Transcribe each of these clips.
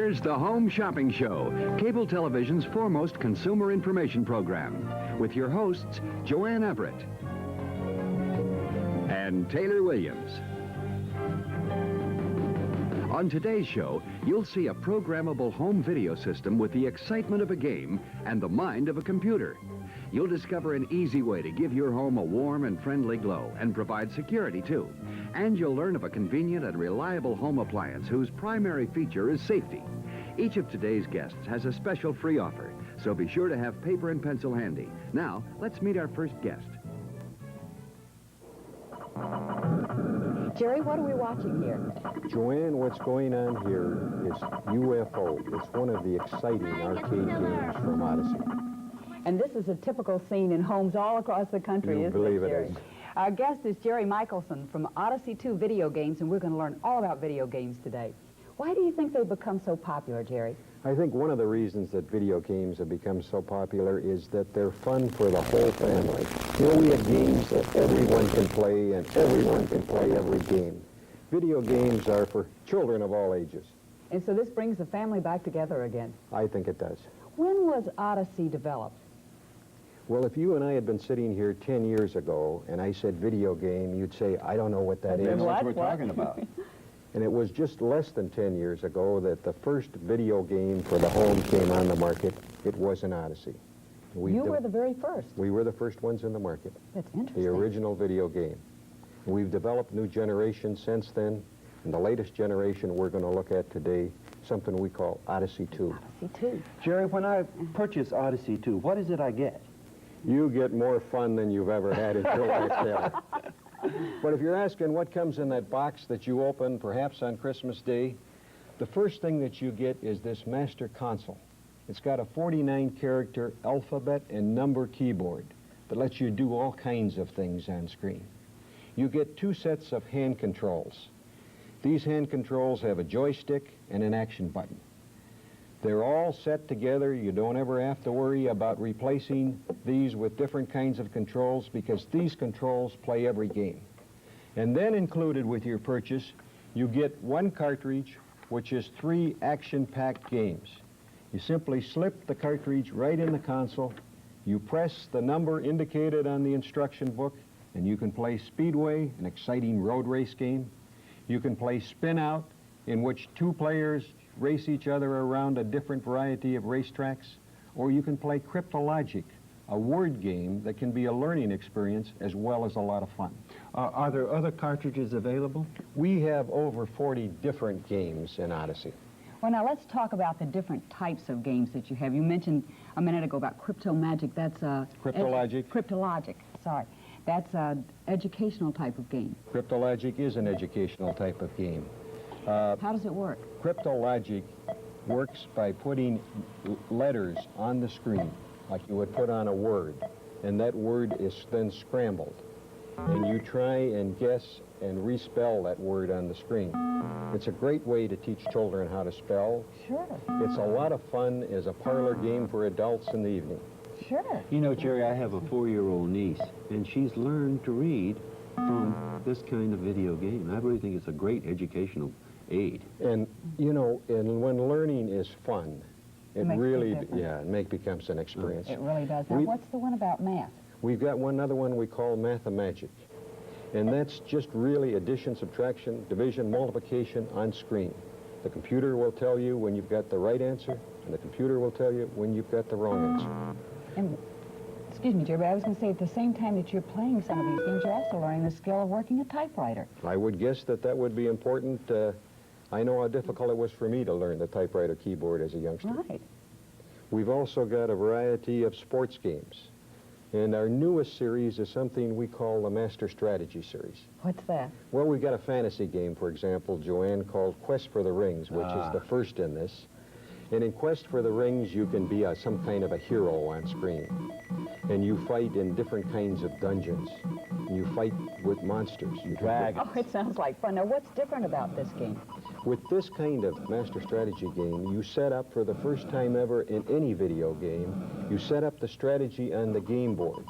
Here's the Home Shopping Show, cable television's foremost consumer information program, with your hosts, Joanne Everett and Taylor Williams. On today's show, you'll see a programmable home video system with the excitement of a game and the mind of a computer. You'll discover an easy way to give your home a warm and friendly glow and provide security, too. And you'll learn of a convenient and reliable home appliance whose primary feature is safety. Each of today's guests has a special free offer, so be sure to have paper and pencil handy. Now, let's meet our first guest. Jerry, what are we watching here? Joanne, what's going on here is UFO. It's one of the exciting arcade games from Odyssey. And this is a typical scene in homes all across the country, isn't it, Jerry? Our guest is Jerry Michelson from Odyssey 2 Video Games, and we're going to learn all about video games today. Why do you think they've become so popular, Jerry? I think one of the reasons that video games have become so popular is that they're fun for the whole family. You know, we have games that everyone can play, and everyone can play every game. Video games are for children of all ages. And so this brings the family back together again. I think it does. When was Odyssey developed? Well, if you and I had been sitting here 10 years ago and I said video game, you'd say, I don't know what that is. What we're talking about. And it was just less than 10 years ago that the first video game for the home came on the market. It was an Odyssey. You were the very first. We were the first ones in the market. That's interesting. The original video game. We've developed new generations since then, and the latest generation we're going to look at today, something we call Odyssey 2. Odyssey 2. Jerry, when I purchase Odyssey 2, what is it I get? You get more fun than you've ever had in your life, Taylor. But if you're asking what comes in that box that you open, perhaps on Christmas Day, the first thing that you get is this master console. It's got a 49-character alphabet and number keyboard that lets you do all kinds of things on screen. You get 2 sets of hand controls. These hand controls have a joystick and an action button. They're all set together. You don't ever have to worry about replacing these with different kinds of controls because these controls play every game. And then included with your purchase, you get 1 cartridge, which is 3 action-packed games. You simply slip the cartridge right in the console, you press the number indicated on the instruction book, and you can play Speedway, an exciting road race game. You can play Spin Out, in which 2 players race each other around a different variety of racetracks, or you can play Cryptologic, a word game that can be a learning experience as well as a lot of fun. Are there other cartridges available? We have over 40 different games in Odyssey. Well, now let's talk about the different types of games that you have. You mentioned a minute ago about Cryptomagic. That's Cryptologic. Cryptologic, sorry. That's an educational type of game. Cryptologic is an educational type of game. How does it work? Cryptologic works by putting letters on the screen, like you would put on a word, and that word is then scrambled. And you try and guess and respell that word on the screen. It's a great way to teach children how to spell. Sure. It's a lot of fun as a parlor game for adults in the evening. Sure. You know, Jerry, I have a 4-year-old niece, and she's learned to read from this kind of video game. I really think it's a great educational aid. And, you know, and when learning is fun, it makes really, a difference. it becomes an experience. It really does. Now, what's the one about math? We've got another one we call Mathemagic. And that's just really addition, subtraction, division, multiplication on screen. The computer will tell you when you've got the right answer, and the computer will tell you when you've got the wrong answer. And, excuse me, Jerry, but I was going to say at the same time that you're playing some of these games, you're also learning the skill of working a typewriter. I would guess that that would be important. I know how difficult it was for me to learn the typewriter keyboard as a youngster. Right. We've also got a variety of sports games. And our newest series is something we call the Master Strategy Series. What's that? Well, we've got a fantasy game, for example, Joanne, called Quest for the Rings, which is the first in this. And in Quest for the Rings, you can be some kind of a hero on screen. And you fight in different kinds of dungeons. You fight with monsters. Oh, it sounds like fun. Now, what's different about this game? With this kind of master strategy game, you set up for the first time ever in any video game, you set up the strategy on the game board.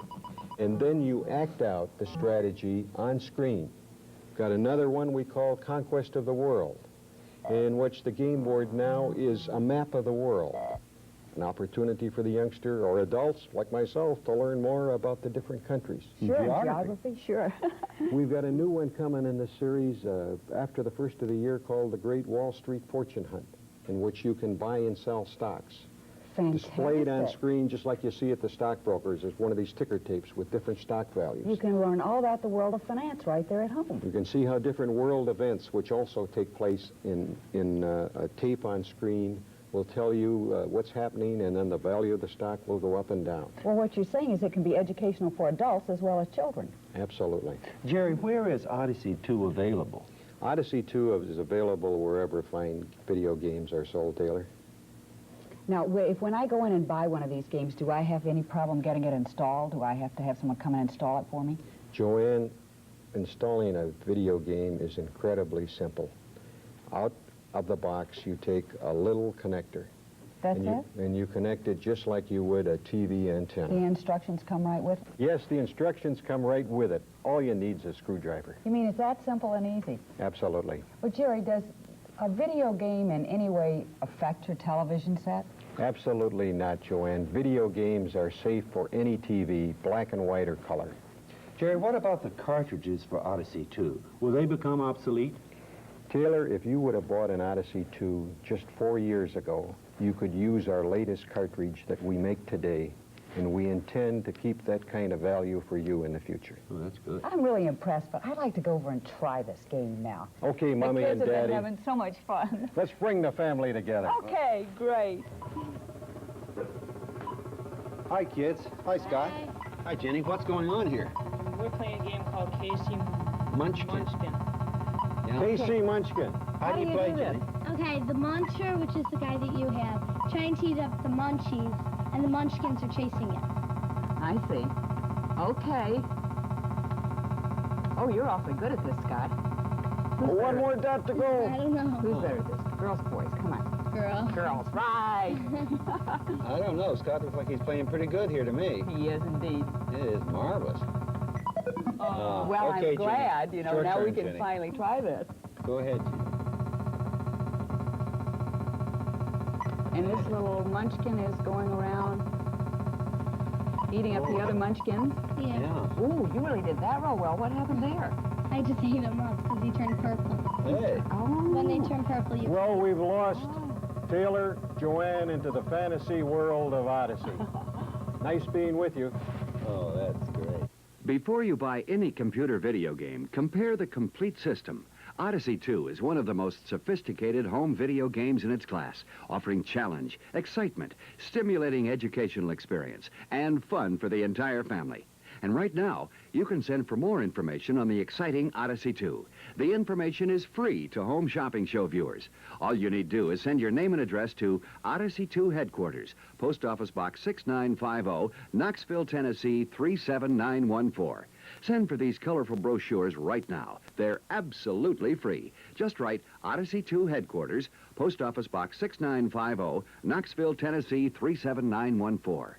And then you act out the strategy on screen. Got another one we call Conquest of the World. in which the game board now is a map of the world. An opportunity for the youngster or adults like myself to learn more about the different countries. Sure, geography, sure. We've got a new one coming in this series after the first of the year called the Great Wall Street Fortune Hunt, in which you can buy and sell stocks. Fantastic. Displayed on screen, just like you see at the stockbrokers, is one of these ticker tapes with different stock values. You can learn all about the world of finance right there at home. You can see how different world events, which also take place in a tape on screen, will tell you what's happening, and then the value of the stock will go up and down. Well, what you're saying is it can be educational for adults as well as children. Absolutely. Jerry, where is Odyssey 2 available? Odyssey 2 is available wherever fine video games are sold, Taylor. Now, when I go in and buy one of these games, do I have any problem getting it installed? Do I have to have someone come and install it for me? Joanne, installing a video game is incredibly simple. Out of the box, you take a little connector. That's it? And you connect it just like you would a TV antenna. The instructions come right with it? Yes, the instructions come right with it. All you need is a screwdriver. You mean it's that simple and easy? Absolutely. Well, Jerry, does a video game in any way affect your television set? Absolutely not, Joanne. Video games are safe for any TV, black and white or color. Jerry, what about the cartridges for Odyssey 2? Will they become obsolete? Taylor, if you would have bought an Odyssey 2 just 4 years ago, you could use our latest cartridge that we make today, and we intend to keep that kind of value for you in the future. Oh, that's good. I'm really impressed, but I'd like to go over and try this game now. Okay, Mommy and The kids have Daddy, been having so much fun. let's bring the family together. Okay, great. Hi, kids. Hi, Scott. Hi, Jenny. What's going on here? We're playing a game called Casey Munchkin. Munchkin. Yeah. Casey Munchkin. How do you play, do Jenny? this? Okay, the Muncher, which is the guy that you have, trying to eat up the Munchies, and the Munchkins are chasing it. I see. Okay. Oh, you're awfully good at this, Scott. One more dot to I go. don't know. Who's better at this? Girls, boys, come on. Girl. Girls, right. I don't know. Scott looks like he's playing pretty good here to me. He is indeed. It is marvelous. Well, okay, I'm glad, Jenny. you know, Your now turn, we can Jenny. finally try this. Go ahead, Jenny. And this little munchkin is going around eating up the other munchkins. Yeah. Yeah. Ooh, you really did that real well. What happened there? I just ate them up because he turned purple. Hey. Oh. When they turn purple, you... Well, we've lost Taylor, Joanne into the fantasy world of Odyssey. Nice being with you. Oh, that's great. Before you buy any computer video game, compare the complete system. Odyssey 2 is one of the most sophisticated home video games in its class, offering challenge, excitement, stimulating educational experience, and fun for the entire family. And right now, you can send for more information on the exciting Odyssey 2. The information is free to Home Shopping Show viewers. All you need to do is send your name and address to Odyssey 2 Headquarters, Post Office Box 6950, Knoxville, Tennessee 37914. Send for these colorful brochures right now. They're absolutely free. Just write Odyssey 2 Headquarters, Post Office Box 6950, Knoxville, Tennessee 37914.